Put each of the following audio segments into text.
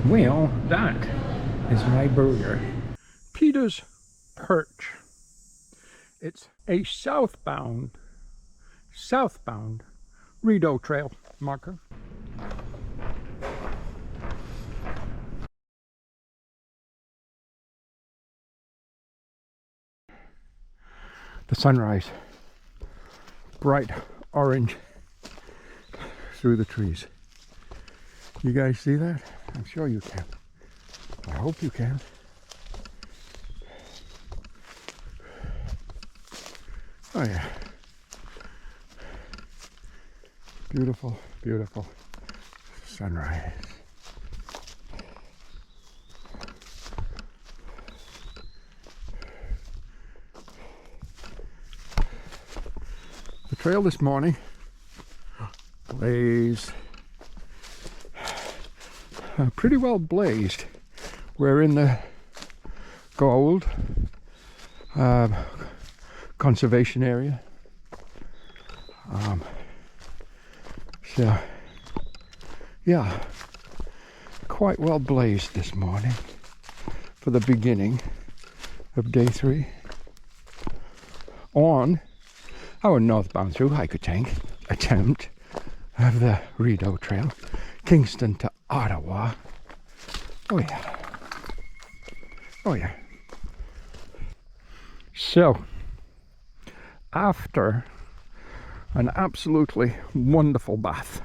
Well, that is my burger. Peter's Perch. It's a southbound Rideau Trail marker. The sunrise, bright orange through the trees. You guys see that? I'm sure you can. I hope you can. Oh yeah. Beautiful, beautiful sunrise. The trail this morning blazed, pretty well blazed. We're in the gold conservation area. So, yeah, quite well blazed this morning for the beginning of day 3 on our northbound through hike attempt of the Rideau Trail, Kingston to Ottawa. Oh yeah. Oh yeah. So, after an absolutely wonderful bath.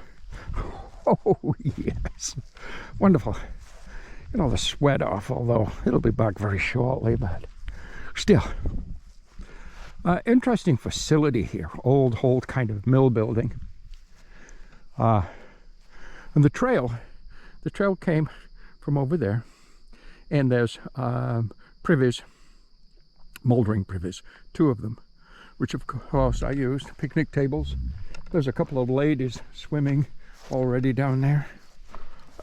Oh yes, wonderful. Get all the sweat off, although it'll be back very shortly, but still. Interesting facility here, old kind of mill building. And the trail came from over there, and there's privies, mouldering privies, 2 of them, which of course I used, picnic tables. There's a couple of ladies swimming already down there.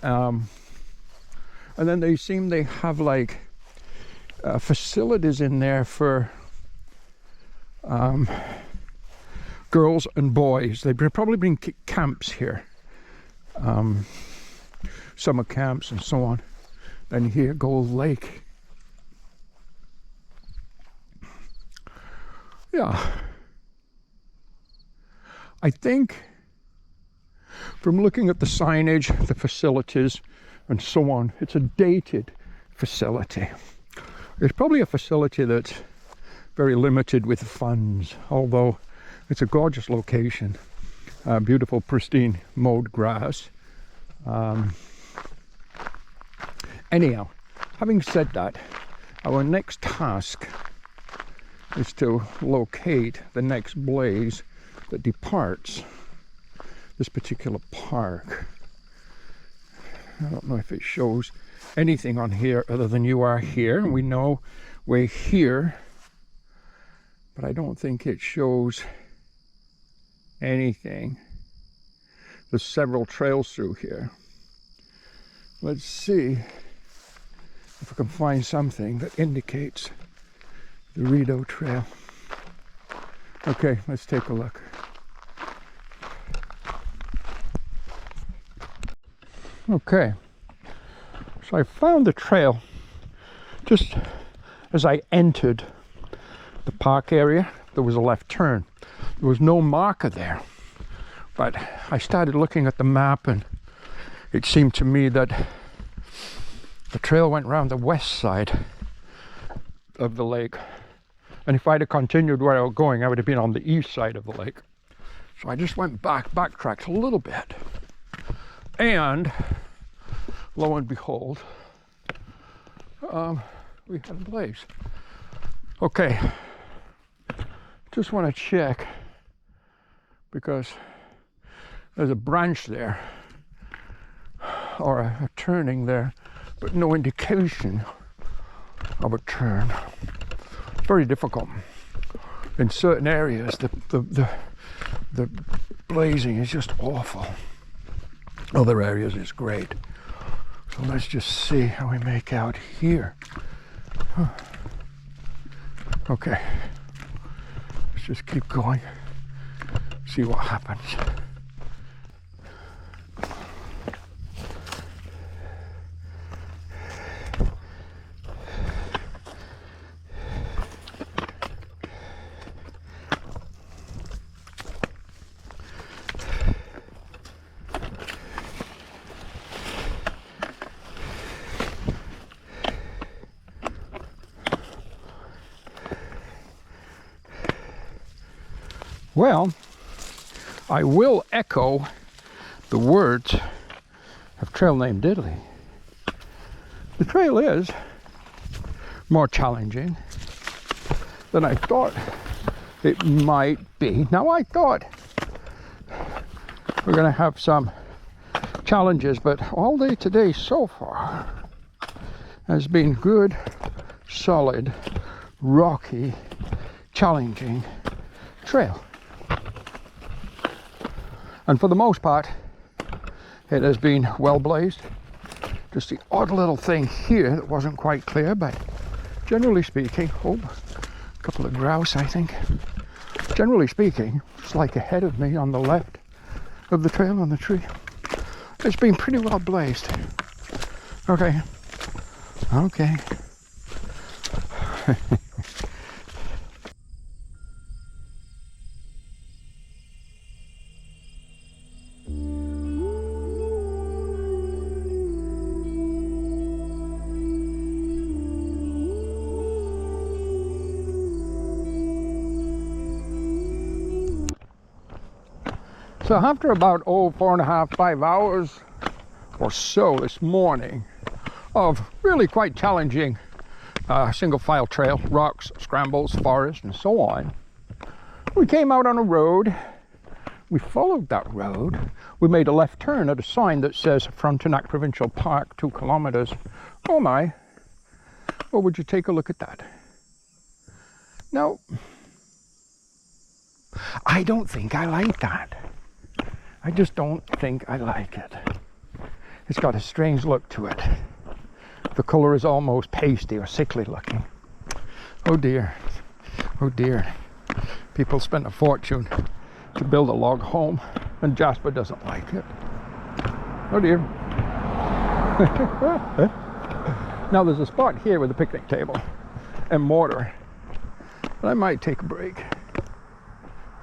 And then they have like facilities in there for girls and boys. They probably bring camps here, summer camps and so on. Then here, Gold Lake. Yeah, I think from looking at the signage, the facilities, and so on, it's a dated facility. It's probably a facility that's very limited with funds, although it's a gorgeous location. Beautiful, pristine, mowed grass. Anyhow, having said that, our next task is to locate the next blaze that departs this particular park. I don't know if it shows anything on here other than you are here, and we know we're here, but I don't think it shows anything. There's several trails through here. Let's see if we can find something that indicates the Rideau Trail. Okay, let's take a look. Okay, so I found the trail just as I entered the park area. There was a left turn. There was no marker there, but I started looking at the map, and it seemed to me that the trail went around the west side of the lake. And if I'd have continued where I was going, I would have been on the east side of the lake. So I just went backtracked a little bit. And lo and behold, we had a blaze. Okay, just want to check, because there's a branch there, or a turning there, but no indication of a turn. Very difficult. In certain areas, the blazing is just awful. Other areas is great. So let's just see how we make out here. Okay, let's just keep going, see what happens. Well, I will echo the words of Trail Name Diddley. The trail is more challenging than I thought it might be. Now, I thought we're going to have some challenges, but all day today so far has been good, solid, rocky, challenging trail. And for the most part, it has been well blazed. Just the odd little thing here that wasn't quite clear, but generally speaking, a couple of grouse, I think. Generally speaking, just like ahead of me on the left of the trail on the tree, it's been pretty well blazed. Okay. So after about 4.5–5 hours or so this morning of really quite challenging single file trail, rocks, scrambles, forest, and so on, we came out on a road. We followed that road. We made a left turn at a sign that says Frontenac Provincial Park, 2 kilometers. Oh my, well, would you take a look at that? Now, I don't think I like that. I just don't think I like it. It's got a strange look to it. The color is almost pasty or sickly looking. Oh dear, oh dear. People spent a fortune to build a log home, and Jasper doesn't like it. Oh dear. Now there's a spot here with a picnic table and mortar, but I might take a break.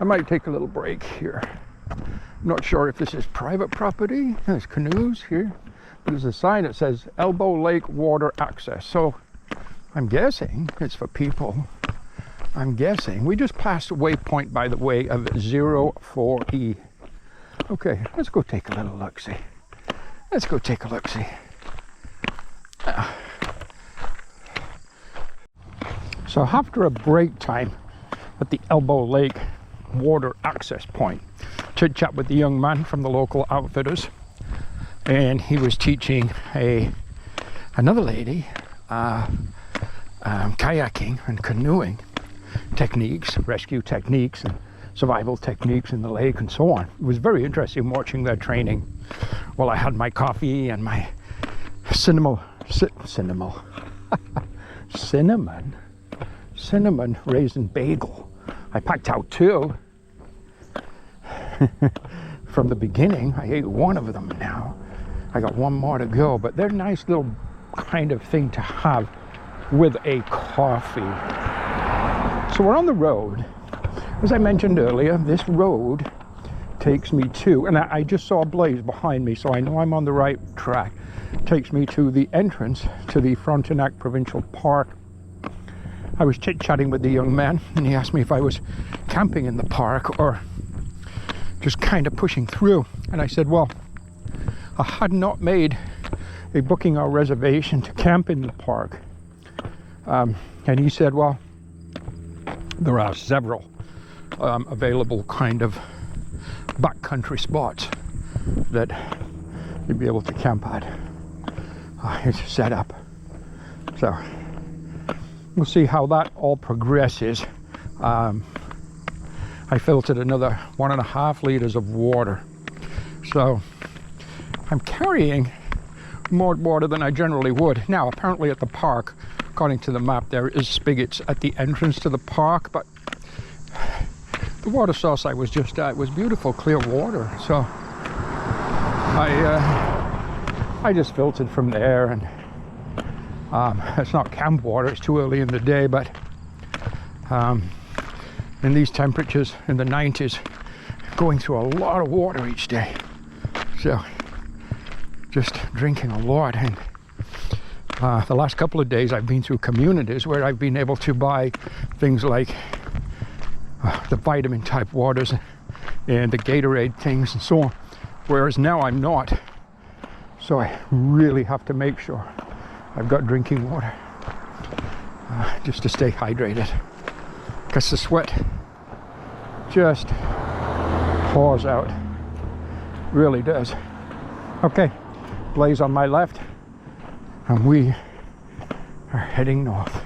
I might take a little break here. I'm not sure if this is private property. There's canoes here. But there's a sign that says Elbow Lake Water Access. So I'm guessing it's for people. I'm guessing. We just passed a waypoint, by the way, of 04E. Okay, let's go take a little look-see. Let's go take a look-see. So after a break time at the Elbow Lake Water Access Point, chit chat with the young man from the local outfitters, and he was teaching another lady kayaking and canoeing techniques, rescue techniques and survival techniques in the lake and so on. It was very interesting watching their training while I had my coffee and my cinnamon raisin bagel. I packed out 2 from the beginning. I ate 1 of them now. I got 1 more to go, but they're a nice little kind of thing to have with a coffee. So we're on the road. As I mentioned earlier, this road takes me to, and I just saw a blaze behind me, so I know I'm on the right track. Takes me to the entrance to the Frontenac Provincial Park. I was chit-chatting with the young man, and he asked me if I was camping in the park or just kind of pushing through. And I said, well, I had not made a booking or reservation to camp in the park. And he said, well, there are several available kind of backcountry spots that you'd be able to camp at. It's set up. So we'll see how that all progresses. I filtered another 1.5 liters of water. So I'm carrying more water than I generally would. Now, apparently at the park, according to the map, there is spigots at the entrance to the park, but the water source I was just at was beautiful, clear water. So I just filtered from there, and it's not camp water, it's too early in the day, but in these temperatures in the 90s, going through a lot of water each day. So just drinking a lot. And the last couple of days I've been through communities where I've been able to buy things like the vitamin type waters and the Gatorade things and so on, whereas now I'm not. So I really have to make sure I've got drinking water just to stay hydrated, because the sweat just pours out, really does. Okay, Blaze on my left, and we are heading north.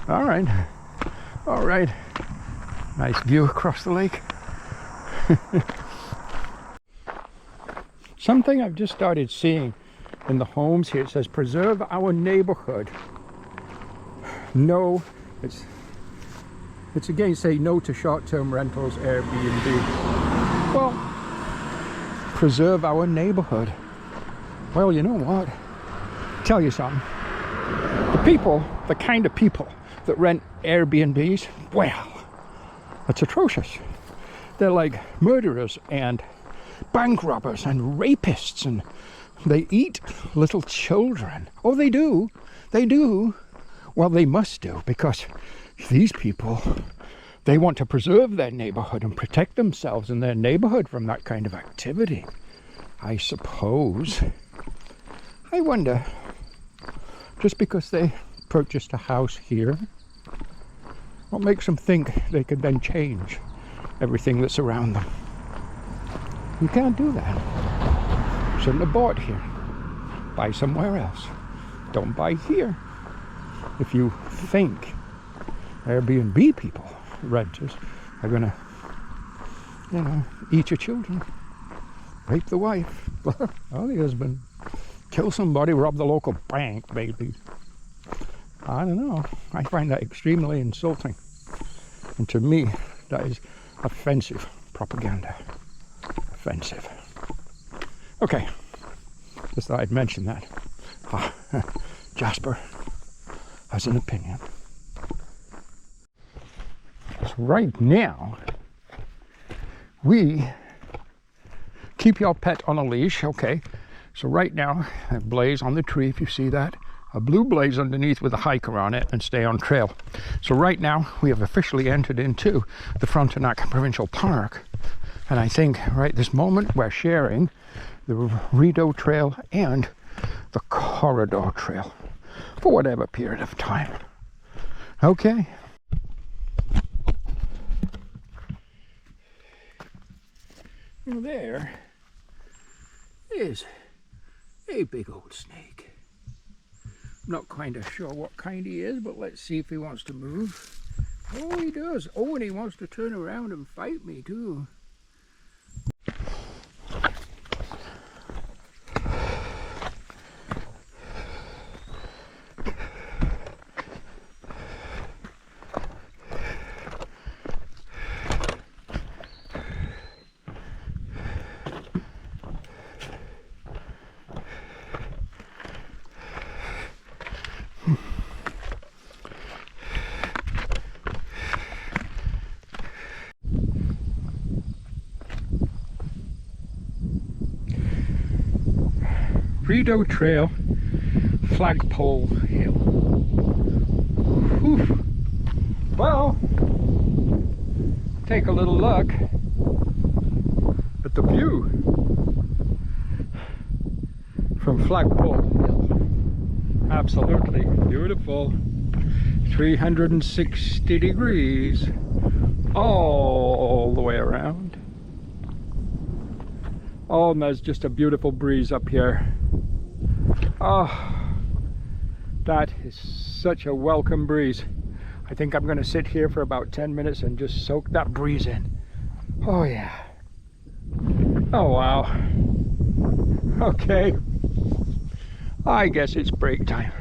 All right, nice view across the lake. Something I've just started seeing in the homes here, it says preserve our neighborhood. No, it's again say no to short-term rentals, Airbnb. Well, preserve our neighborhood. Well, you know what? Tell you something. The kind of people that rent Airbnbs, well, it's atrocious. They're like murderers and bank robbers and rapists, and they eat little children. Oh, they do. Well, they must do, because these people, they want to preserve their neighborhood and protect themselves and their neighborhood from that kind of activity, I suppose. I wonder, just because they purchased a house here, what makes them think they could then change everything that's around them? You can't do that. Shouldn't have bought here. Buy somewhere else. Don't buy here. If you think Airbnb people, renters, are gonna, eat your children, rape the wife, or the husband, kill somebody, rob the local bank, maybe. I don't know. I find that extremely insulting. And to me, that is offensive propaganda. Offensive. Okay. Just thought I'd mention that. Jasper has an opinion. So right now, we keep your pet on a leash, okay? So right now, I blaze on the tree, if you see that. A blue blaze underneath with a hiker on it, and stay on trail. So right now, we have officially entered into the Frontenac Provincial Park. And I think right this moment, we're sharing the Rideau Trail and the Cataraqui Trail for whatever period of time. Okay. Well, there is a big old snake. Not kind of sure what kind he is, but let's see if he wants to move. Oh, he does. Oh, and he wants to turn around and fight me too. Rideau Trail, Flagpole Hill. Whew. Well, take a little look at the view from Flagpole Hill. Absolutely beautiful. 360 degrees all the way around. Oh, and there's just a beautiful breeze up here. Oh, that is such a welcome breeze. I think I'm going to sit here for about 10 minutes and just soak that breeze in. Oh yeah. Oh wow. Okay. I guess it's break time.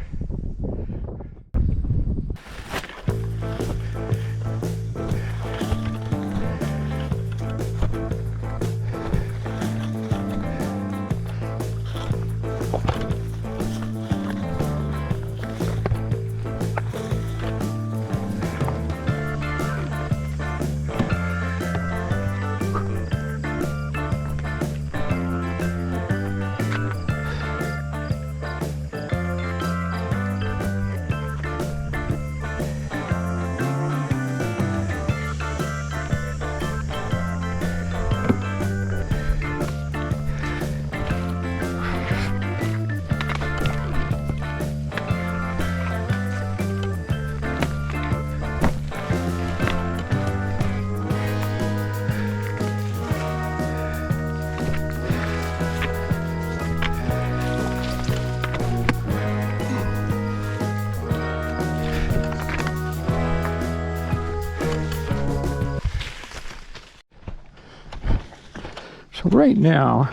right now,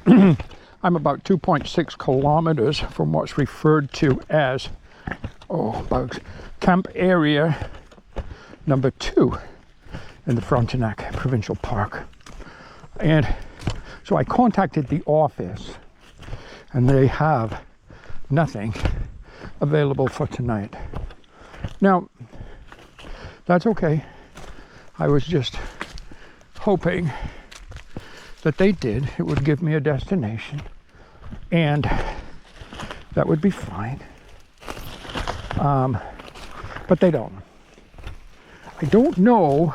I'm about 2.6 kilometers from what's referred to as, about camp area number 2 in the Frontenac Provincial Park. And so I contacted the office, and they have nothing available for tonight. Now, that's okay. I was just hoping that they did. It would give me a destination, and that would be fine. But they don't. I don't know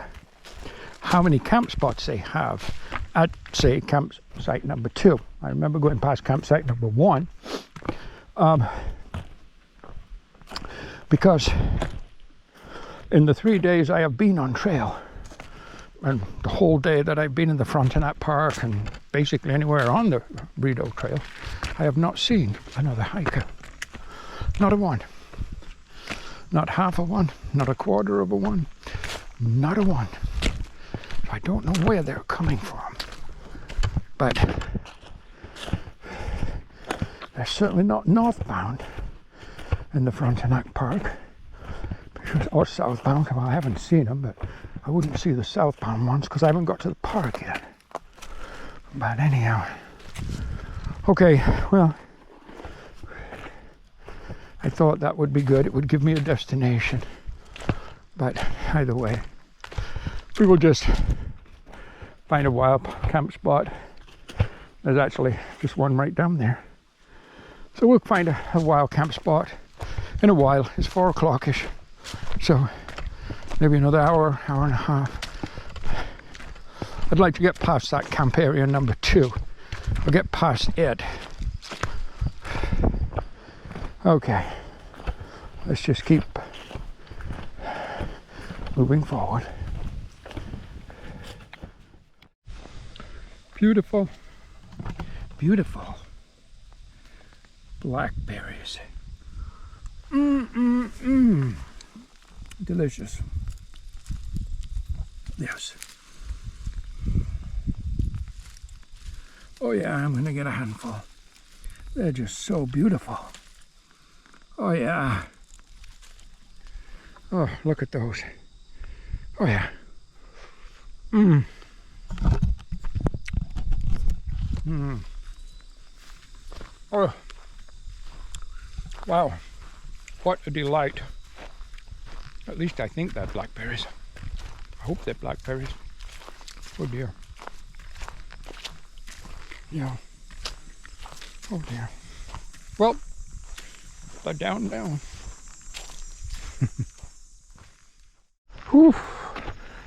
how many camp spots they have at, say, campsite number 2. I remember going past campsite number 1, because in the 3 days I have been on trail, and the whole day that I've been in the Frontenac Park and basically anywhere on the Rideau Trail, I have not seen another hiker. Not a one. Not half of one, not a quarter of a one, not a one. I don't know where they're coming from, but they're certainly not northbound in the Frontenac Park, or southbound. Well, I haven't seen them, but I wouldn't see the southbound ones because I haven't got to the park yet. But anyhow, okay, well, I thought that would be good. It would give me a destination. But either way, we will just find a wild camp spot. There's actually just one right down there. So we'll find a wild camp spot in a while. It's 4 o'clock-ish. So maybe another hour, hour and a half. I'd like to get past that camp area number 2. I'll get past it. Okay, let's just keep moving forward. Beautiful, beautiful blackberries. Delicious. Yes. Oh yeah, I'm gonna get a handful. They're just so beautiful. Oh yeah. Oh, look at those. Oh yeah. Oh. Wow. What a delight. At least I think they're blackberries. I hope they're blackberries. Oh dear. Yeah. Oh dear. Well, they're down now. Whew.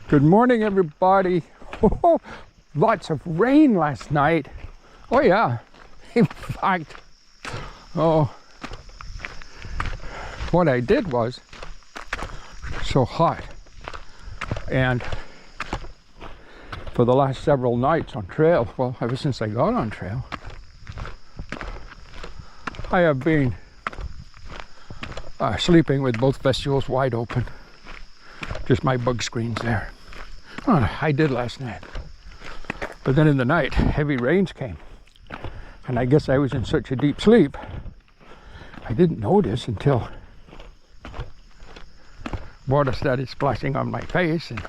Good morning, everybody. Oh, lots of rain last night. Oh yeah. In fact, what I did was so hot, and for the last several nights on trail, well, ever since I got on trail, I have been sleeping with both vestibules wide open. Just my bug screens there. Oh, I did last night. But then in the night, heavy rains came. And I guess I was in such a deep sleep, I didn't notice until water started splashing on my face, and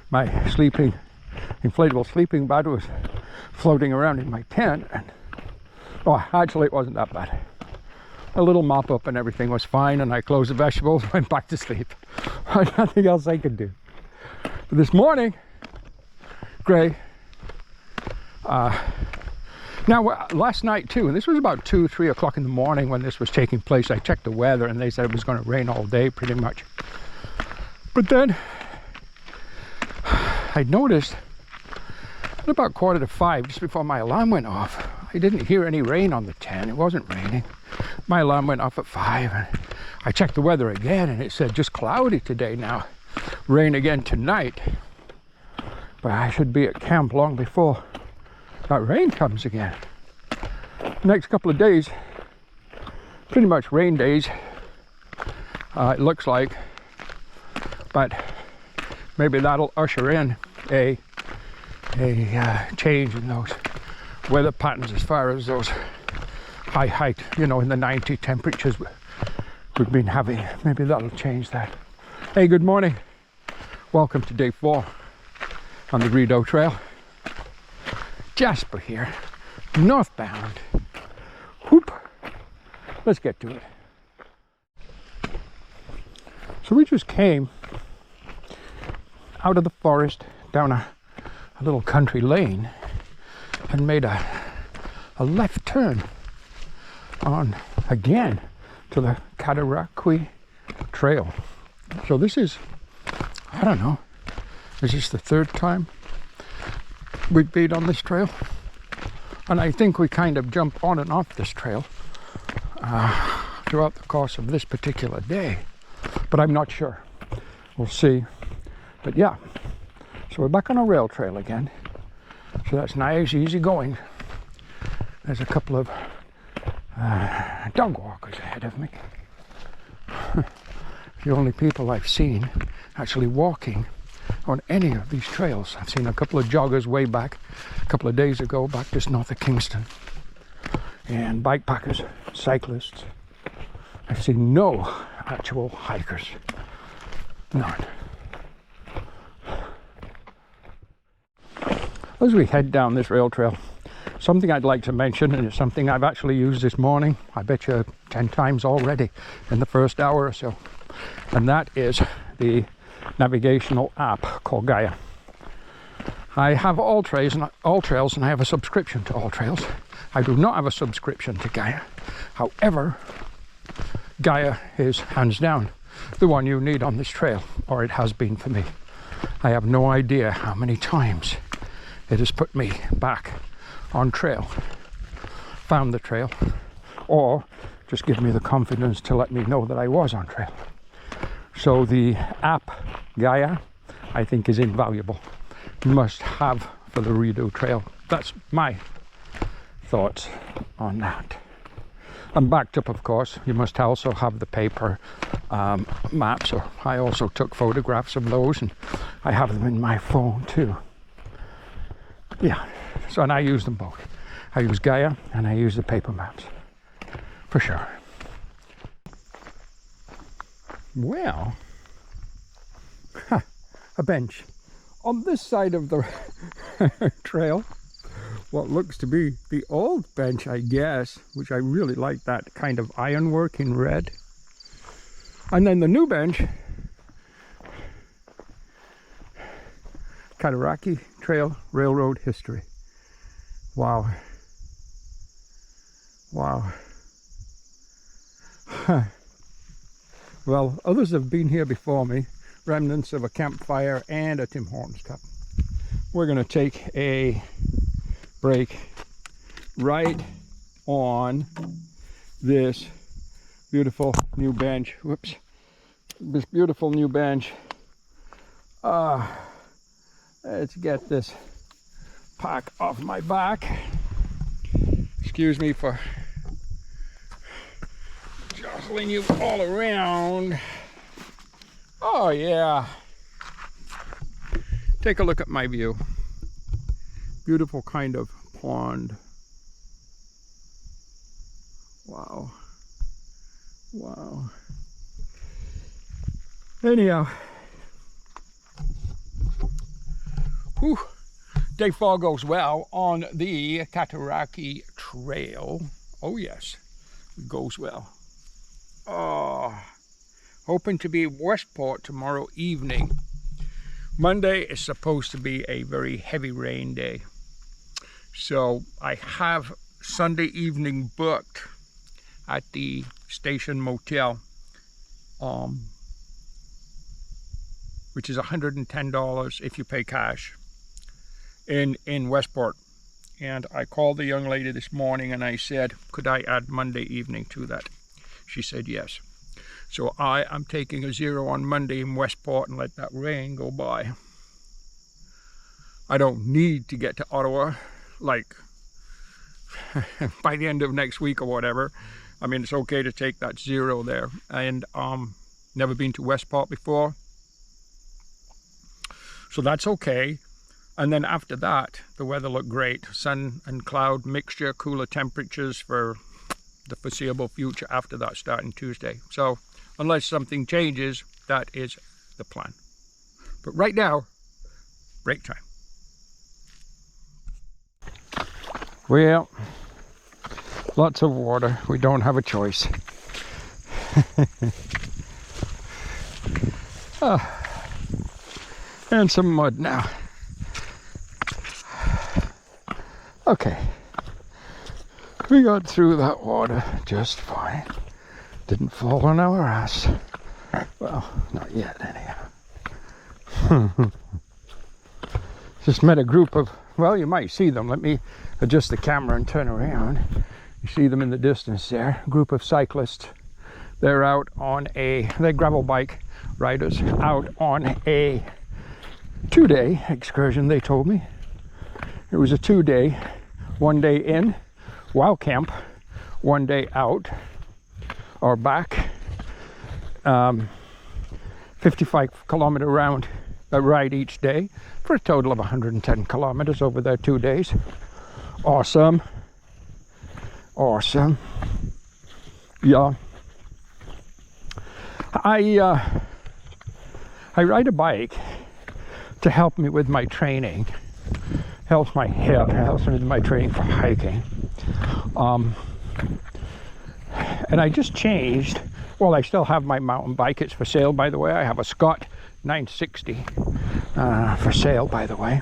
my inflatable sleeping bag was floating around in my tent. And actually it wasn't that bad. A little mop up and everything was fine, and I closed the vegetables and went back to sleep. Nothing else I could do. But this morning, gray. Now, last night too, and this was about 2-3 o'clock in the morning when this was taking place. I checked the weather and they said it was going to rain all day pretty much. But then I noticed at about 4:45, just before my alarm went off, I didn't hear any rain on the 10. It wasn't raining. My alarm went off at 5, and I checked the weather again, and it said just cloudy today now. Rain again tonight. But I should be at camp long before that rain comes again. Next couple of days, pretty much rain days, it looks like. But maybe that'll usher in a a change in those weather patterns as far as those high height, you know, in the 90 temperatures we've been having. Maybe that'll change that. Hey, good morning. Welcome to day 4 on the Rideau Trail. Jasper here, northbound. Whoop. Let's get to it. So we just came out of the forest down a little country lane and made a left turn on again to the Cataraqui Trail. So this is, I don't know, is this the 3rd time we've been on this trail? And I think we kind of jump on and off this trail throughout the course of this particular day, but I'm not sure. We'll see. But yeah, so we're back on a rail trail again. So that's nice, easy going. There's a couple of dog walkers ahead of me. The only people I've seen actually walking on any of these trails. I've seen a couple of joggers way back a couple of days ago, back just north of Kingston, and bikepackers, cyclists. I've seen no actual hikers. None. As we head down this rail trail, something I'd like to mention, and it's something I've actually used this morning, I bet you 10 times already in the first hour or so, and that is the navigational app called Gaia. I have all trails and I have a subscription to All Trails. I do not have a subscription to Gaia. However, Gaia is hands down the one you need on this trail, or it has been for me. I have no idea how many times it has put me back on trail, found the trail, or just give me the confidence to let me know that I was on trail. So the app Gaia, I think, is invaluable. Must have for the Rideau Trail. That's my thoughts on that. And backed up, of course, you must also have the paper maps. Or I also took photographs of those, and I have them in my phone too. Yeah, so and I use them both. I use Gaia and I use the paper maps, for sure. Well, a bench on this side of the trail. What looks to be the old bench, I guess, which I really like, that kind of ironwork in red. And then the new bench, Cataraqui Trail Railroad History. Wow. Wow. Well, others have been here before me. Remnants of a campfire and a Tim Hortons cup. We're going to take a break right on this beautiful new bench. Whoops. This beautiful new bench. Let's get this pack off my back. Excuse me for jostling you all around. Oh yeah. Take a look at my view. Beautiful kind of pond. Wow. Wow. Anyhow. Whew. Day 4 goes well on the Cataraqui Trail. Oh yes, it goes well. Oh, hoping to be Westport tomorrow evening. Monday is supposed to be a very heavy rain day. So I have Sunday evening booked at the Station Motel, which is $110 if you pay cash in Westport. And I called the young lady this morning and I said, could I add Monday evening to that? She said yes. So I am taking a 0 on Monday in Westport and let that rain go by. I don't need to get to Ottawa like by the end of next week or whatever. I mean, it's okay to take that 0 there. And never been to Westport before, so that's okay. And then after that, the weather looked great. Sun and cloud mixture, cooler temperatures for the foreseeable future after that, starting Tuesday. So unless something changes, that is the plan. But right now, break time. Well, lots of water. We don't have a choice. And some mud now. Okay. We got through that water just fine. Didn't fall on our ass. Well, not yet anyhow. Just met a group of, well, you might see them. Let me adjust the camera and turn around. You see them in the distance there. A group of cyclists. They're out on they're gravel bike riders out on a 2-day excursion, they told me. It was a 2-day, 1 day in, wild camp, 1 day out or back. 55-kilometer round ride each day for a total of 110 kilometers over their 2 days. Awesome. Awesome. Yeah. I ride a bike to help me with my training. Helps my hip, helps me with my training for hiking. And I just changed. Well, I still have my mountain bike. It's for sale, by the way. I have a Scott 960 for sale, by the way.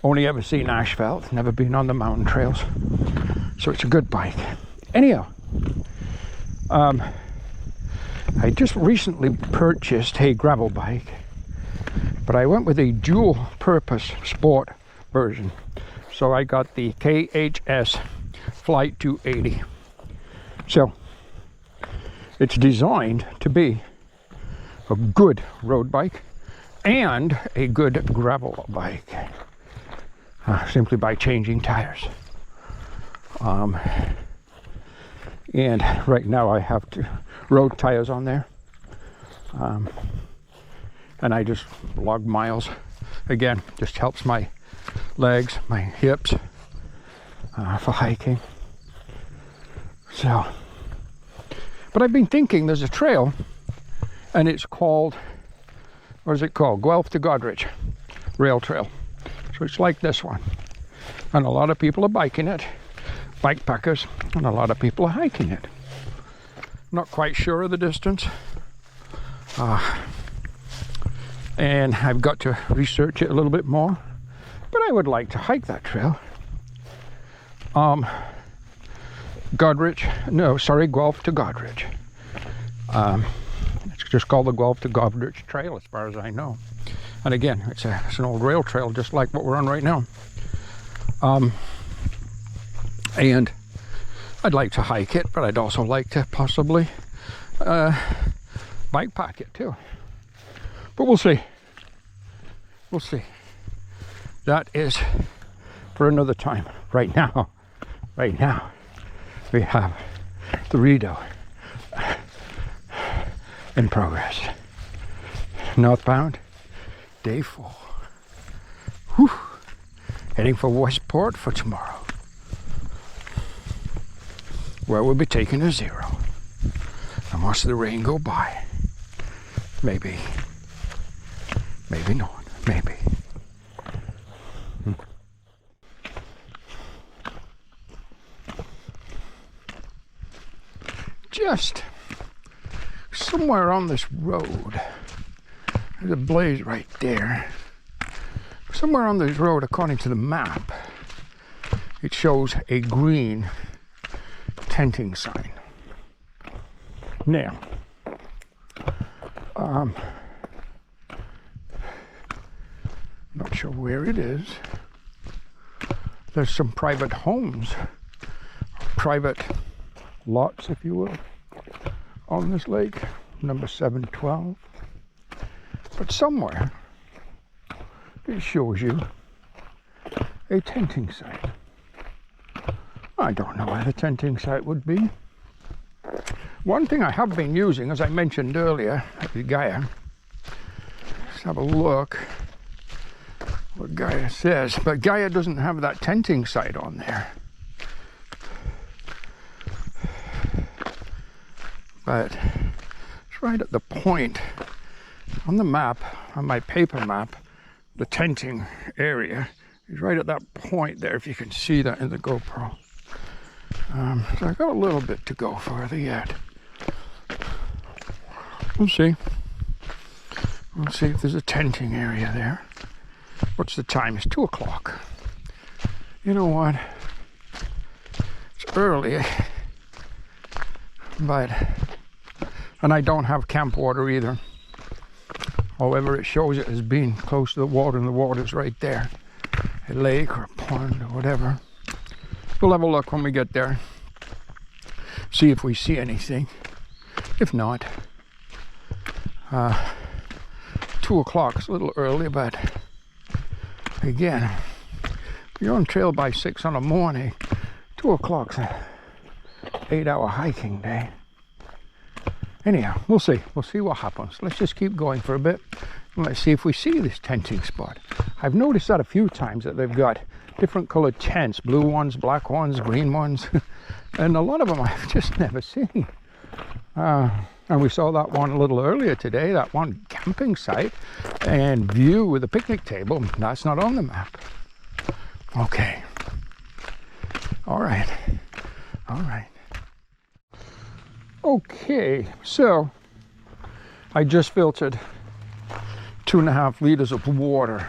Only ever seen asphalt, never been on the mountain trails. So it's a good bike. Anyhow, I just recently purchased a gravel bike, but I went with a dual purpose sport version. So I got the KHS Flight 280. So it's designed to be a good road bike and a good gravel bike, simply by changing tires. And right now I have road tires on there, and I just log miles. Again, just helps my legs, my hips, for hiking. So, but I've been thinking there's a trail, and it's called, what is it called? Guelph to Godrich Rail Trail. So it's like this one, and a lot of people are biking it, bikepackers, and a lot of people are hiking it. Not quite sure of the distance, and I've got to research it a little bit more, but I would like to hike that trail. Guelph to Godrich. It's just called the Guelph to Godrich Trail as far as I know. And again, it's an old rail trail just like what we're on right now. And I'd like to hike it, but I'd also like to possibly bike pack it too. But we'll see. We'll see. That is for another time. Right now, we have the Rideau in progress. Northbound, day 4. Whew. Heading for Westport for tomorrow, where we'll be taking a 0. And watch the rain go by. Maybe not. Maybe. Just somewhere on this road, there's a blaze right there. Somewhere on this road, according to the map, it shows a green tenting sign. Now, not sure where it is. There's some private homes, private lots, if you will, on this lake, number 712. But somewhere it shows you a tenting site. I don't know where the tenting site would be. One thing I have been using, as I mentioned earlier, at the Gaia, let's have a look. what Gaia says, but Gaia doesn't have that tenting site on there. But it's right at the point on the map, on my paper map, the tenting area is right at that point there, if you can see that in the GoPro. So I've got a little bit to go further yet. We'll see. We'll see if there's a tenting area there. What's the time? It's 2 o'clock. You know what? It's early, but, and I don't have camp water either. However, it shows it as being close to the water, and the water's right there. A lake or a pond or whatever. We'll have a look when we get there. See if we see anything. If not, 2 o'clock is a little early, but again, you're on trail by 6 in the morning. 2 o'clock's an 8-hour hiking day. Anyhow, we'll see. We'll see what happens. Let's just keep going for a bit. And let's see if we see this tenting spot. I've noticed that a few times that they've got different colored tents. Blue ones, black ones, green ones. And a lot of them I've just never seen. And we saw that one a little earlier today. That one camping site and view with a picnic table. That's not on the map. Okay. All right. All right. Okay, so I just filtered 2.5 liters of water.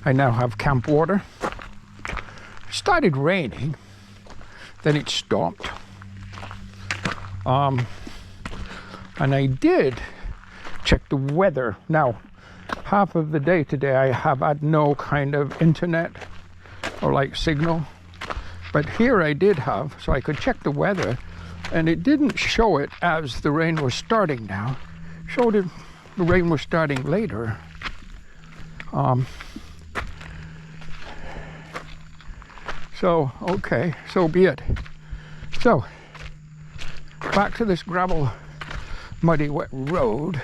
I now have camp water. It started raining, then it stopped. And I did check the weather. Now, half of the day today I have had no kind of internet or like signal, but here I did have, so I could check the weather. And it didn't show it as the rain was starting now. It showed it the rain was starting later. So, okay, so be it. So, back to this gravel, muddy, wet road.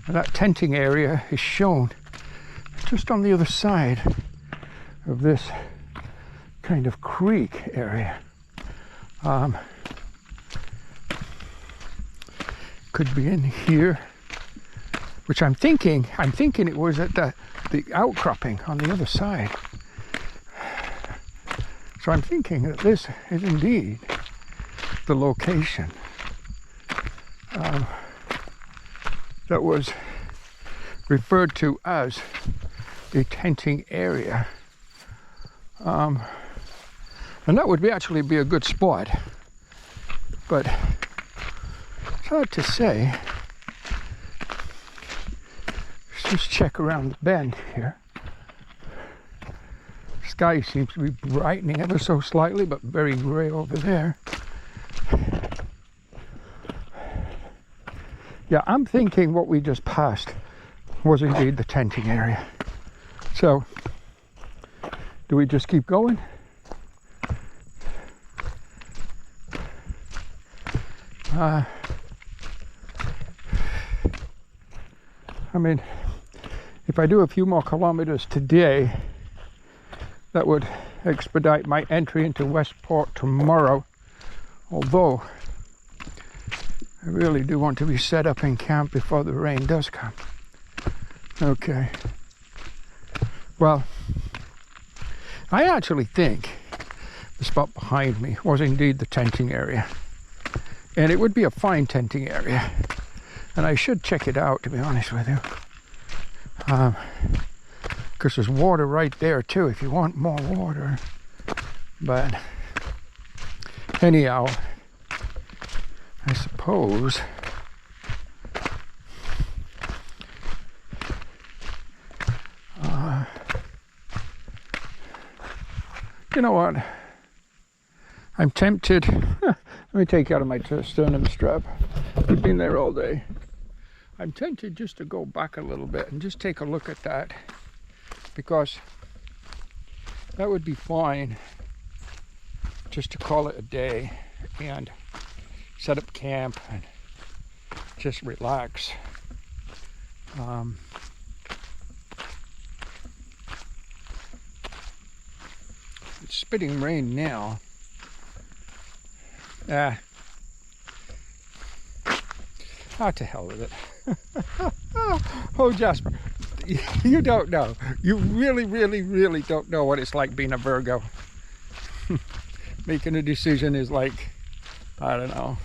And that tenting area is shown just on the other side of this kind of creek area. Could be in here, which I'm thinking it was at the outcropping on the other side. So I'm thinking that this is indeed the location that was referred to as the tenting area. And that would actually be a good spot, but it's hard to say. Let's just check around the bend here. Sky seems to be brightening ever so slightly, but very gray over there. Yeah, I'm thinking what we just passed was indeed the tenting area. So, do we just keep going? I mean, if I do a few more kilometers today, that would expedite my entry into Westport tomorrow. Although, I really do want to be set up in camp before the rain does come. Okay. Well, I actually think the spot behind me was indeed the tenting area. And it would be a fine tenting area. And I should check it out, to be honest with you. Because there's water right there too, if you want more water. But anyhow, I suppose you know what? I'm tempted. Let me take out of my sternum strap. We've been there all day. I'm tempted just to go back a little bit and just take a look at that, because that would be fine just to call it a day and set up camp and just relax. It's spitting rain now. To hell with it. Oh, Jasper, you don't know. You really, really, really don't know what it's like being a Virgo. Making a decision is like, I don't know.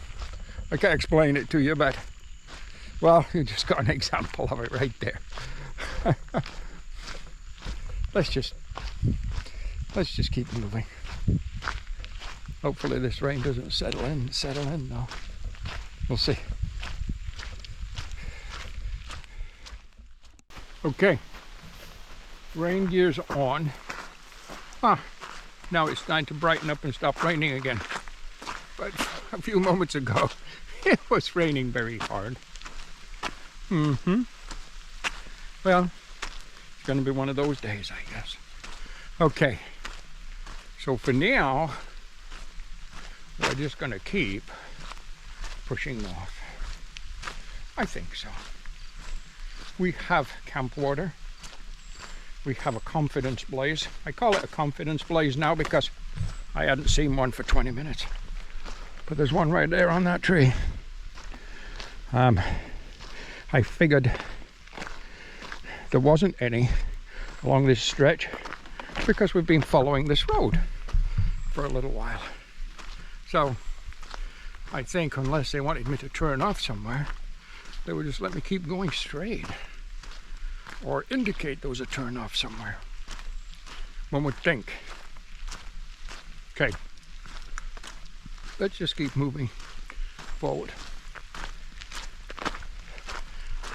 I can't explain it to you, but, well, you just got an example of it right there. Let's just keep moving. Hopefully this rain doesn't settle in though. We'll see. Okay, rain gear's on. Now it's time to brighten up and stop raining again. But a few moments ago, it was raining very hard. Well, it's going to be one of those days, I guess. Okay, so for now, we're just going to keep pushing north. I think so. We have camp water. We have a confidence blaze. I call it a confidence blaze now because I hadn't seen one for 20 minutes. But there's one right there on that tree. I figured there wasn't any along this stretch because we've been following this road for a little while. So I think unless they wanted me to turn off somewhere, they would just let me keep going straight or indicate there was a turn off somewhere. One would think. Okay, let's just keep moving forward.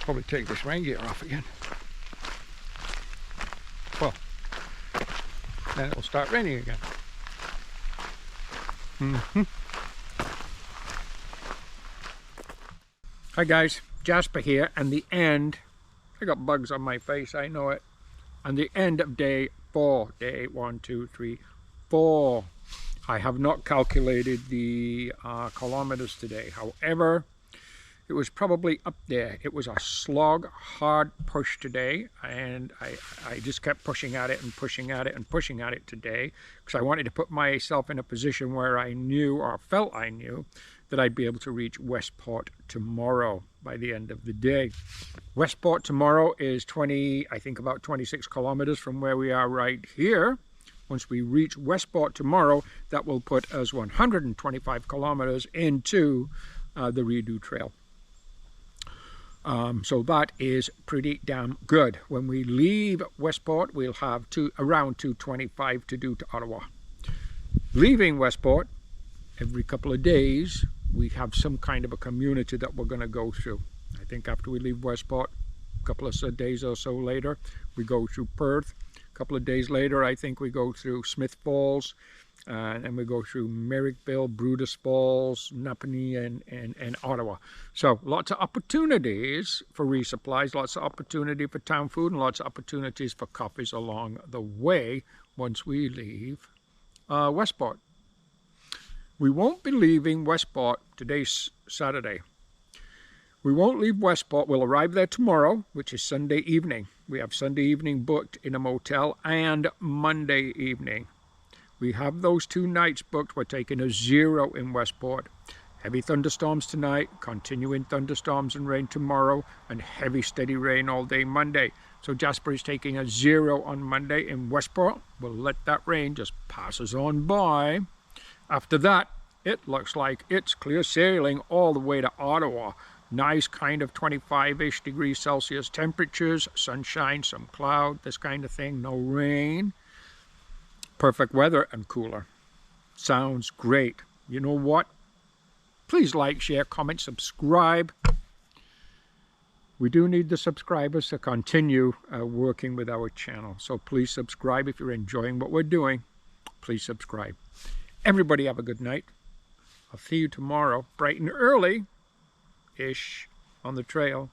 Probably take this rain gear off again. Well, then it will start raining again. Hi guys, Jasper here, and the end, I got bugs on my face, I know it, and the end of day 4, day 1, 2, 3, 4. I have not calculated the kilometers today. However, it was probably up there. It was a slog, hard push today, and I just kept pushing at it and pushing at it and pushing at it today because I wanted to put myself in a position where I knew, or felt I knew, that I'd be able to reach Westport tomorrow by the end of the day. Westport tomorrow is I think about 26 kilometers from where we are right here. Once we reach Westport tomorrow, that will put us 125 kilometers into the Rideau Trail. So that is pretty damn good. When we leave Westport, we'll have around 225 to do to Ottawa. Leaving Westport, every couple of days, we have some kind of a community that we're going to go through. I think after we leave Westport, a couple of days or so later, we go through Perth. A couple of days later, I think we go through Smith Falls, and we go through Merrickville, Brutus Falls, Napanee, and Ottawa. So lots of opportunities for resupplies, lots of opportunity for town food, and lots of opportunities for coffees along the way once we leave Westport. We won't be leaving Westport. Today's Saturday. We won't leave Westport. We'll arrive there tomorrow, which is Sunday evening. We have Sunday evening booked in a motel and Monday evening. We have those 2 nights booked. We're taking a 0 in Westport. Heavy thunderstorms tonight, continuing thunderstorms and rain tomorrow, and heavy steady rain all day Monday. So Jasper is taking a 0 on Monday in Westport. We'll let that rain just pass us on by. After that, it looks like it's clear sailing all the way to Ottawa. Nice kind of 25-ish degrees Celsius temperatures, sunshine, some cloud, this kind of thing, no rain. Perfect weather and cooler. Sounds great. You know what? Please like, share, comment, subscribe. We do need the subscribers to continue working with our channel. So please subscribe if you're enjoying what we're doing. Please subscribe. Everybody have a good night. I'll see you tomorrow, bright and early-ish, on the trail.